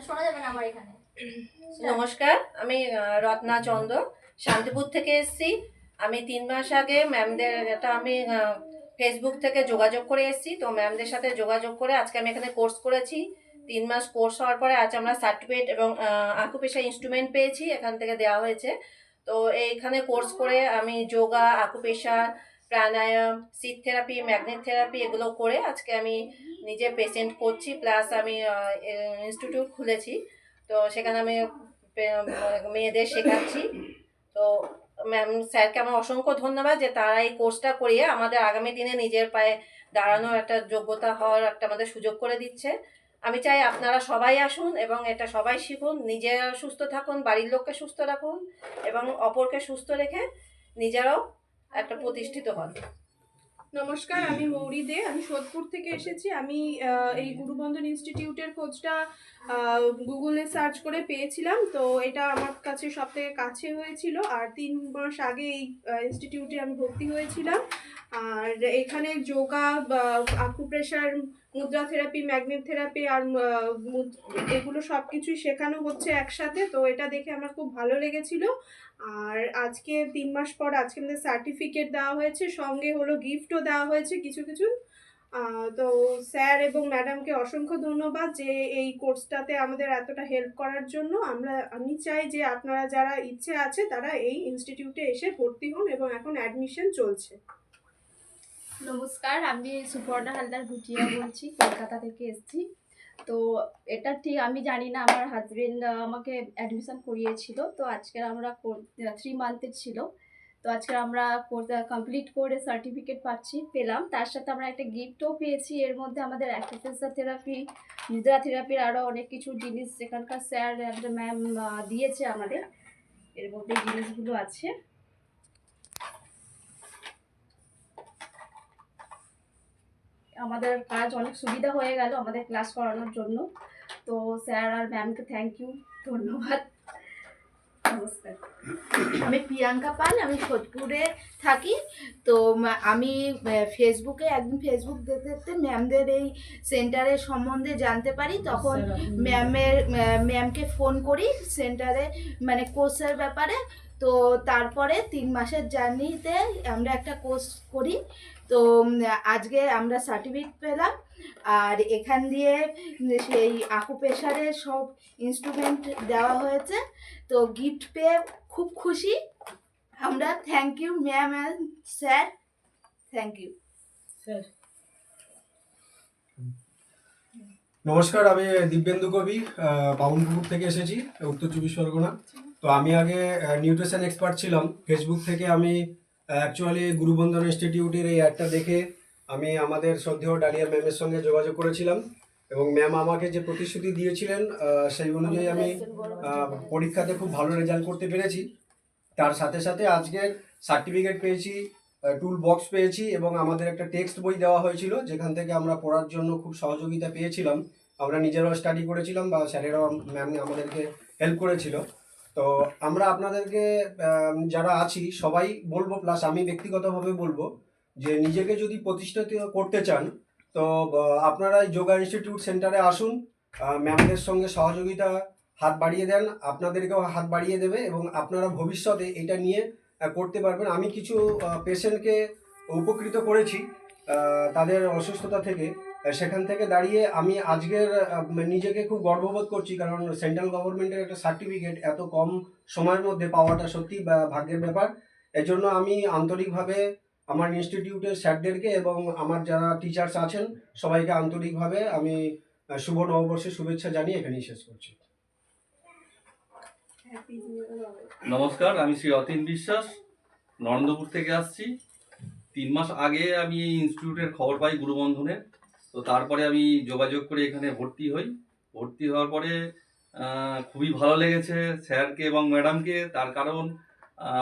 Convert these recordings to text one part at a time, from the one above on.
শোনা যাবে না আমার এখানে। নমস্কার, আমি রত্না চন্দ্র শান্তিপুর থেকে এসেছি। আমি 3 মাস আগে ম্যামদের আমি ফেসবুক থেকে যোগাযোগ করে এসেছি। তো ম্যামদের সাথে যোগাযোগ করে আজকে আমি এখানে কোর্স করেছি। 3 মাস কোর্স হওয়ার পরে আজ আমরা সার্টিফিকেট এবং আকুপেশা ইনস্ট্রুমেন্ট পেয়েছি, এখান থেকে দেওয়া হয়েছে। তো এইখানে কোর্স করে আমি যোগা, আকুপেশার, প্রাণায়াম, সিট থেরাপি, ম্যাগনেট থেরাপি এগুলো করে আজকে আমি নিজে পেশেন্ট করছি, প্লাস আমি ইনস্টিটিউট খুলেছি। তো সেখানে আমি মেয়েদের শেখাচ্ছি। তো ম্যাম স্যারকে আমার অসংখ্য ধন্যবাদ যে তারা এই কোর্সটা করিয়ে আমাদের আগামী দিনে নিজের পায়ে দাঁড়ানোর একটা যোগ্যতা হওয়ার একটা আমাদের সুযোগ করে দিচ্ছে। আমি চাই আপনারা সবাই আসুন এবং এটা সবাই শিখুন, নিজেরা সুস্থ থাকুন, বাড়ির লোককে সুস্থ রাখুন এবং অপরকে সুস্থ রেখে নিজেরাও একটা প্রতিষ্ঠিত হন। নমস্কার, আমি মৌরি দে, আমি সোদপুর থেকে এসেছি। আমি এই গুরুবন্ধন ইনস্টিটিউটের খোঁজটা গুগলে সার্চ করে পেয়েছিলাম। তো এটা আমার কাছে সব থেকে কাছে হয়েছিল, আর 3 মাস আগে এই ইনস্টিটিউটে আমি ভর্তি হয়েছিলাম। আর এখানে যোগা, আকুপ্রেশার, মুদ্রা থেরাপি, ম্যাগনেট থেরাপি আর এগুলো সব কিছুই শেখানো হচ্ছে একসাথে। তো এটা দেখে আমার খুব ভালো লেগেছিল। আর আজকে 3 মাস পর আজকে আমাদের সার্টিফিকেট দেওয়া হয়েছে, সঙ্গে হলো গিফটও দেওয়া হয়েছে কিছু কিছু। তো স্যার এবং ম্যাডামকে অসংখ্য ধন্যবাদ যে এই কোর্সটাতে আমাদের এতটা হেল্প করার জন্য। আমি চাই যে আপনারা যারা ইচ্ছে আছে তারা এই ইনস্টিটিউটে এসে ভর্তি হন, এবং এখন অ্যাডমিশন চলছে। নমস্কার, আমি সুপর্ণা হালদার ভুটিয়া বলছি, কলকাতা থেকে এসেছি। তো এটা ঠিক আমি জানি না, আমার হাজবেন্ড আমাকে অ্যাডমিশন করিয়েছিল। তো আজকে আমরা 3 মান্থের ছিল। তো আজকে আমরা কোর্স কমপ্লিট করে সার্টিফিকেট পেলাম। তার সাথে আমরা একটা গিফটও পেয়েছি। এর মধ্যে আমাদের অ্যাকুপ্রেশার থেরাপি, মুদ্রা থেরাপির আরও অনেক কিছু জিনিস সেখানকার স্যার ম্যাম দিয়েছে আমাদের। এর মধ্যে জিনিসগুলো আছে। আমাদের কাজ অনেক সুবিধা হয়ে গেল আমাদের ক্লাস করানোর জন্য। তো স্যার আর ম্যামকে থ্যাংক ইউ, ধন্যবাদ, নমস্কার। আমি প্রিয়াঙ্কা পাল, আমি সোদপুরে থাকি। তো আমি ফেসবুকে একদিন ফেসবুক দেখতে দেখতে ম্যামদের এই সেন্টারের সম্বন্ধে জানতে পারি। তখন ম্যামকে ফোন করি সেন্টারে, মানে কোর্সের ব্যাপারে। তো তারপরে 3 মাসের জার্নিতে আমরা একটা কোর্স করি। তো আজকে আমরা সার্টিফিকেট পেলাম। আর এখান দিয়ে সেই আকুপ্রেশারের সব ইনস্ট্রুমেন্ট দেওয়া হয়েছে। তো গিফট পেয়ে খুব খুশি আমরা। Thank you ma'am and sir, thank you sir. নমস্কার, আমি দিব্যেন্দু কবি, বামুনপুকুর থেকে এসেছি, উত্তর 24 পরগনা। তো আমি আগে নিউট্রিশন এক্সপার্ট ছিলাম। ফেসবুক থেকে আমি অ্যাকচুয়ালি গুরুবন্ধন ইনস্টিটিউটের এই অ্যাডটা দেখে আমি আমাদের শ্রদ্ধেয় ডালিয়া ম্যামের সঙ্গে যোগাযোগ করেছিলাম, এবং ম্যাম আমাকে যে প্রতিশ্রুতি দিয়েছিলেন সেই অনুযায়ী আমি পরীক্ষাতে খুব ভালো রেজাল্ট করতে পেরেছি। তার সাথে সাথে আজকের সার্টিফিকেট পেয়েছি, টুল বক্স পেয়েছি, এবং আমাদের একটা টেক্সট বই দেওয়া হয়েছিল যেখান থেকে আমরা পড়ার জন্য খুব সহযোগিতা পেয়েছিলাম। আমরা নিজেরাও স্টাডি করেছিলাম বা স্যারেরাও ম্যাম আমাদেরকে হেল্প করেছিল। তো আমরা আপনাদেরকে যারা আছি সবাই বলবো, প্লাস আমি ব্যক্তিগতভাবে বলবো, যে নিজেকে যদি প্রতিষ্ঠিত করতে চান তো আপনারা যোগা ইনস্টিটিউট সেন্টারে আসুন, ম্যামদের সঙ্গে সহযোগিতা হাত বাড়িয়ে দেন, আপনাদেরকেও হাত বাড়িয়ে দেবে, এবং আপনারা ভবিষ্যতে এটা নিয়ে করতে পারবেন। আমি কিছু পেশেন্টকে উপকৃত করেছি তাদের অসুস্থতা থেকে। সেখান থেকে দাঁড়িয়ে আমি আজকের নিজেকে খুব গর্ববোধ করছি, কারণ সেন্ট্রাল গভর্নমেন্টের একটা সার্টিফিকেট এত কম সময়ের মধ্যে পাওয়াটা সত্যি ভাগ্যের ব্যাপার। এজন্য আমি আন্তরিকভাবে আমার ইনস্টিটিউটের স্যারদেরকে এবং আমার যারা টিচার্স আছেন সবাইকে আন্তরিকভাবে আমি শুভ নববর্ষের শুভেচ্ছা জানিয়ে এখানেই শেষ করছি। নমস্কার, আমি শ্রী অতীন বিশ্বাস, নরেন্দ্রপুর থেকে আসছি। 3 মাস আগে আমি এই ইনস্টিটিউটের খবর পাই গুরুবন্ধনের। তো তারপরে আমি যোগাযোগ করে এখানে ভর্তি হই। ভর্তি হওয়ার পরে খুবই ভালো লেগেছে স্যারকে এবং ম্যাডামকে। তার কারণ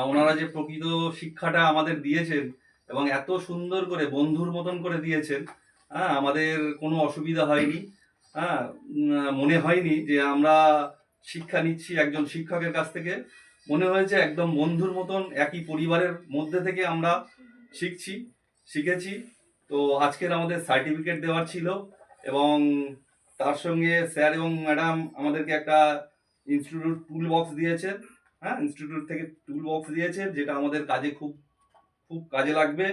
ওনারা যে প্রকৃত শিক্ষাটা আমাদের দিয়েছেন এবং এত সুন্দর করে বন্ধুর মতন করে দিয়েছেন, আমাদের কোনো অসুবিধা হয়নি। মনে হয়নি যে আমরা শিক্ষা নিচ্ছি একজন শিক্ষকের কাছ থেকে। মনে হয়েছে একদম বন্ধুর মতন, একই পরিবারের মধ্যে থেকে আমরা শিখেছি। তো আজকের আমাদের সার্টিফিকেট দেওয়ার ছিল, এবং তার সঙ্গে স্যার এবং ম্যাডাম আমাদেরকে একটা ইনস্টিটিউট টুল বক্স দিয়েছেন। হ্যাঁ, ইনস্টিটিউট থেকে টুল বক্স দিয়েছেন, যেটা আমাদের কাজে খুব খুব কাজে লাগবে।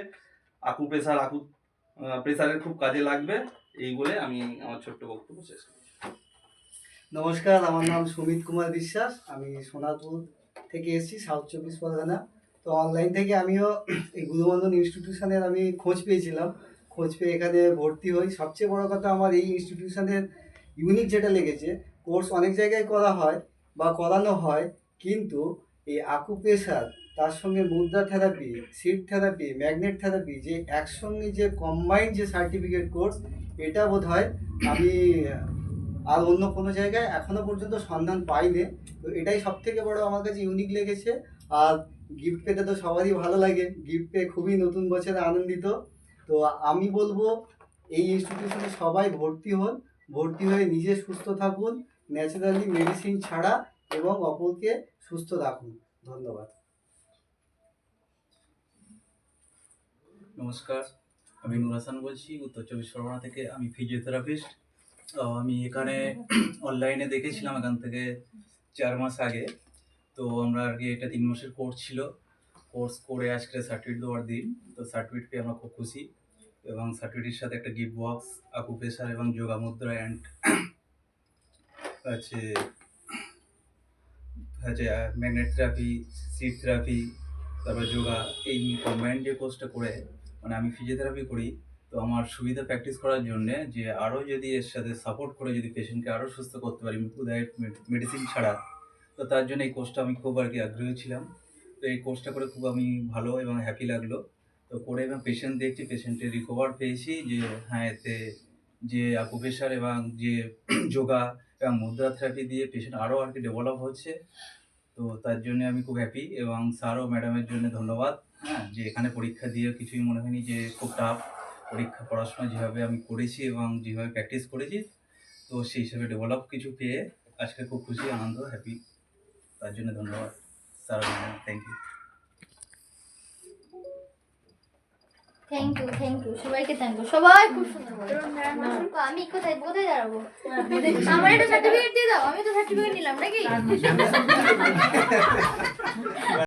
প্রেসারের খুব কাজে লাগবে। এই বলে আমি আমার ছোট্ট বক্তব্য শেষ করছি। নমস্কার, আমার নাম সুমিত কুমার বিশ্বাস। আমি সোনারপুর থেকে এসেছি, সাউথ চব্বিশ পরগনা। তো অনলাইন থেকে আমিও এই গুরুবন্ধন ইনস্টিটিউশনের আমি খোঁজ পেয়েছিলাম। খোঁজ পেয়ে এখানে ভর্তি হই। সবচেয়ে বড় কথা, আমার এই ইনস্টিটিউশনের ইউনিক যেটা লেগেছে, কোর্স অনেক জায়গায় করা হয় বা করানো হয়, কিন্তু এই আকুপ্রেশার, তার সঙ্গে mudra therapy, seed therapy, magnet therapy, যে একসঙ্গে যে কম্বাইন্ড যে সার্টিফিকেট কোর্স, এটা বোধহয় আমি আর অন্য কোনো জায়গায় এখনো পর্যন্ত সন্ধান পাইনি। তো এটাই সব থেকে বড় আমার কাছে ইউনিক লেগেছে। আর গিফট পেতে তো সবারই ভালো লাগে, গিফট পেয়ে খুবই নতুন বছরে আনন্দিত। তো আমি বলবো এই ইনস্টিটিউশনে সবাই ভর্তি হন, ভর্তি হয়ে নিজে সুস্থ থাকুন, ন্যাচারালি মেডিসিন ছাড়া, এবং অপরকে সুস্থ রাখুন। ধন্যবাদ। নমস্কার, আমি নুর হাসান বলছি, উত্তর চব্বিশ পরগনা থেকে। আমি ফিজিওথেরাপিস্ট। আমি এখানে অনলাইনে দেখেছিলাম এখান থেকে 4 মাস আগে। তো আমরা আর কি, এটা 3 মাসের কোর্স ছিল। কোর্স করে আজকে সার্টিফিকেট দেওয়ার দিন। তো সার্টিফিকেট পেয়ে আমরা খুব খুশি, এবং সার্টিফিকেটের সাথে একটা গিফট বক্স, আকুপ্রেশার এবং যোগা মুদ্রা অ্যান্ড হচ্ছে হচ্ছে ম্যাগনেট থেরাপি, সিট থেরাপি, তারপরে যোগা, এই কম্বাইন্ড যে কোর্সটা করে, মানে আমি ফিজিওথেরাপি করি। তো আমার সুবিধা প্র্যাকটিস করার জন্যে, যে আরও যদি এর সাথে সাপোর্ট করে যদি পেশেন্টকে আরও সুস্থ করতে পারি মেডিসিন ছাড়া, তো তার জন্য এই কোর্সটা আমি খুব আর কি আগ্রহী ছিলাম। তো এই কোর্সটা করে খুব আমি ভালো এবং হ্যাপি লাগলো। তো করে এবং পেশেন্ট দেখছি, পেশেন্টের রিকভার পেয়েছি, যে হ্যাঁ, এতে যে আকুপ্রেশার এবং যে যোগা এবং মুদ্রা থেরাপি দিয়ে পেশেন্ট আরও আর কি ডেভেলপ হচ্ছে। তো তার জন্য আমি খুব হ্যাপি, এবং স্যার ও ম্যাডামের জন্য ধন্যবাদ। হ্যাঁ, যে এখানে পরীক্ষা দিয়ে কিছুই মনে হয়নি যে খুব টাফ পরীক্ষা। পড়াশোনা যেভাবে আমি করেছি এবং যেভাবে প্র্যাকটিস করেছি, তো সেই হিসাবে ডেভেলপ কিছু পেয়ে আজকে খুব খুশি, আনন্দ, হ্যাপি। তার জন্য ধন্যবাদ স্যার ও madam. Thank you. Thank you সবাইকে থ্যাংক ইউ। সবাই খুব সুন্দর বলে। আমি কোথায় কোথায় দাঁড়াবো? আমার একটা সার্টিফিকেট দিয়ে দাও, আমি তো সার্টিফিকেট নিলাম নাকি?